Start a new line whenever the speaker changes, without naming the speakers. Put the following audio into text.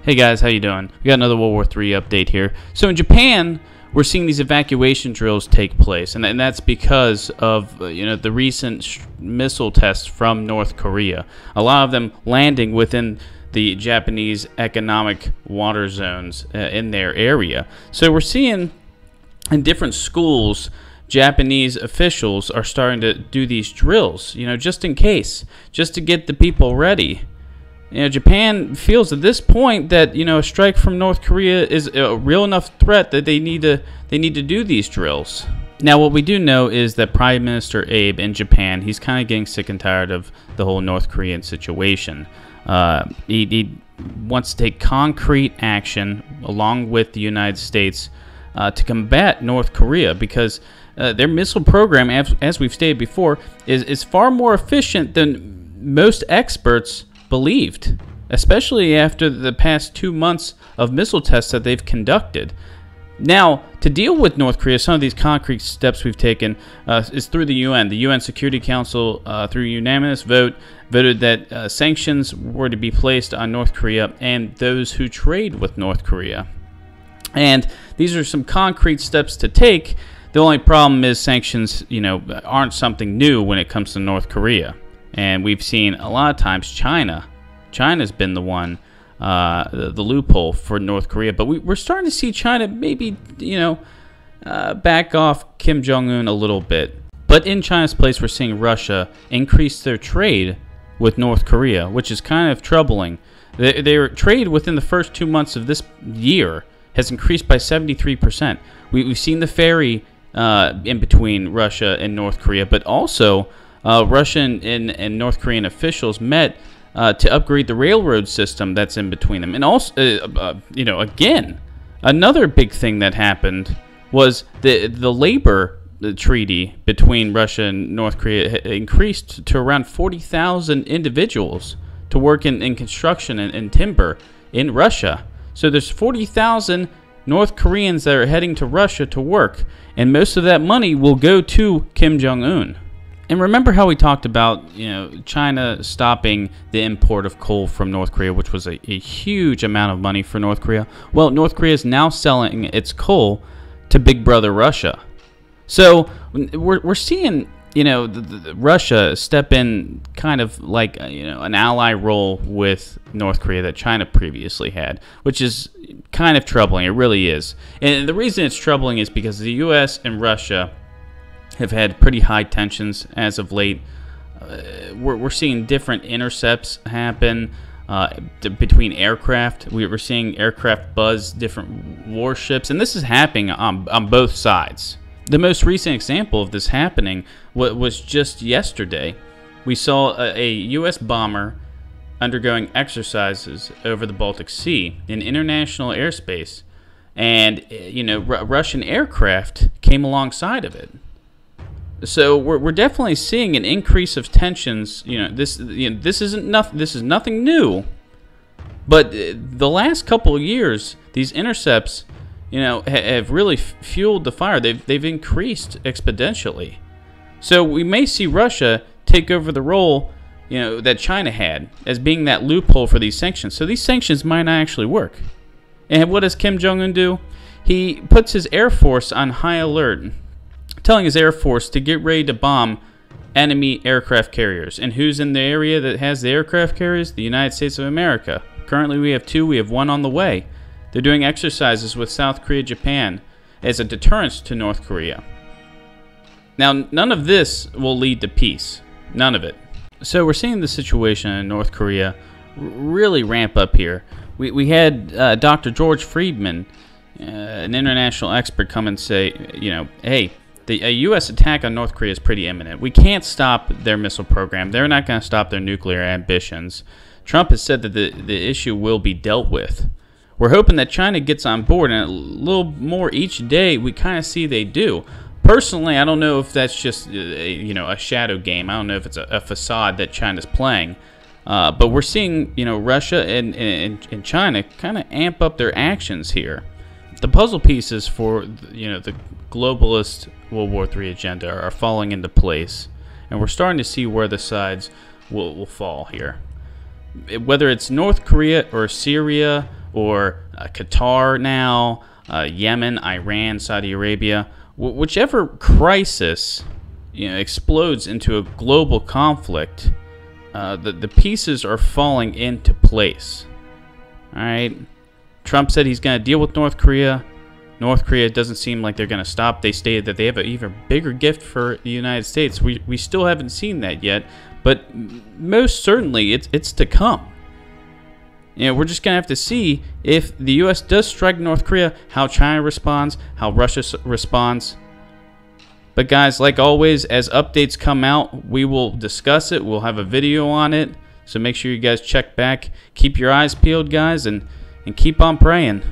Hey guys, how you doing? We got another World War III update here. So in Japan, we're seeing these evacuation drills take place, and that's because of the recent missile tests from North Korea. A lot of them landing within the Japanese economic water zones in their area. So we're seeing in different schools, Japanese officials are starting to do these drills, just in case, just to get the people ready. Japan feels at this point that a strike from North Korea is a real enough threat that they need to do these drills. Now, what we do know is that Prime Minister Abe in Japan, he's kind of getting sick and tired of the whole North Korean situation. He wants to take concrete action along with the United States to combat North Korea, because their missile program, as we've stated before, is far more efficient than most experts believed, especially after the past 2 months of missile tests that they've conducted. Now, to deal with North Korea, some of these concrete steps we've taken is through the UN. The UN Security Council, through unanimous vote, voted that sanctions were to be placed on North Korea and those who trade with North Korea. And these are some concrete steps to take. The only problem is sanctions, aren't something new when it comes to North Korea. And we've seen a lot of times China's been the one, the loophole for North Korea. But we're starting to see China maybe, back off Kim Jong-un a little bit. But in China's place, we're seeing Russia increase their trade with North Korea, which is kind of troubling. Their trade within the first 2 months of this year has increased by 73%. We've seen the ferry in between Russia and North Korea, but also Russian and North Korean officials met to upgrade the railroad system that's in between them. And also, again, another big thing that happened was the labor treaty between Russia and North Korea increased to around 40,000 individuals to work in construction and timber in Russia. So there's 40,000 North Koreans that are heading to Russia to work, and most of that money will go to Kim Jong-un. And remember how we talked about, China stopping the import of coal from North Korea, which was a huge amount of money for North Korea? Well, North Korea is now selling its coal to Big Brother Russia. So we're seeing, Russia step in kind of like, an ally role with North Korea that China previously had, which is kind of troubling. It really is. And the reason it's troubling is because the U.S. and Russia have had pretty high tensions as of late. We're seeing different intercepts happen between aircraft. We're seeing aircraft buzz different warships, and this is happening on both sides. The most recent example of this happening was just yesterday. We saw a U.S. bomber undergoing exercises over the Baltic Sea in international airspace, and Russian aircraft came alongside of it. So we're definitely seeing an increase of tensions. This is nothing new, but the last couple of years, these intercepts, have really fueled the fire. They've increased exponentially. So we may see Russia take over the role, that China had as being that loophole for these sanctions. So these sanctions might not actually work. And what does Kim Jong-un do? He puts his Air Force on high alert, telling his Air Force to get ready to bomb enemy aircraft carriers. And who's in the area that has the aircraft carriers? The United States of America. Currently we have 2, we have 1 on the way. They're doing exercises with South Korea, Japan as a deterrence to North Korea. Now, none of this will lead to peace. None of it. So we're seeing the situation in North Korea really ramp up here. We had Dr. George Friedman, an international expert, come and say, hey, a U.S. attack on North Korea is pretty imminent. We can't stop their missile program. They're not going to stop their nuclear ambitions. Trump has said that the issue will be dealt with. We're hoping that China gets on board, and a little more each day we kind of see they do. Personally, I don't know if that's just a shadow game. I don't know if it's a facade that China's playing. But we're seeing Russia and China kind of amp up their actions here. The puzzle pieces for the globalist World War III agenda are falling into place, and we're starting to see where the sides will fall here. Whether it's North Korea or Syria or Qatar now, Yemen, Iran, Saudi Arabia, whichever crisis explodes into a global conflict, the pieces are falling into place. All right. Trump said he's going to deal with North Korea. North Korea doesn't seem like they're going to stop. They stated that they have an even bigger gift for the United States. We still haven't seen that yet, but most certainly it's to come. We're just going to have to see if the U.S. does strike North Korea, how China responds, how Russia responds. But guys, like always, as updates come out, we will discuss it. We'll have a video on it. So make sure you guys check back. Keep your eyes peeled, guys, and keep on praying.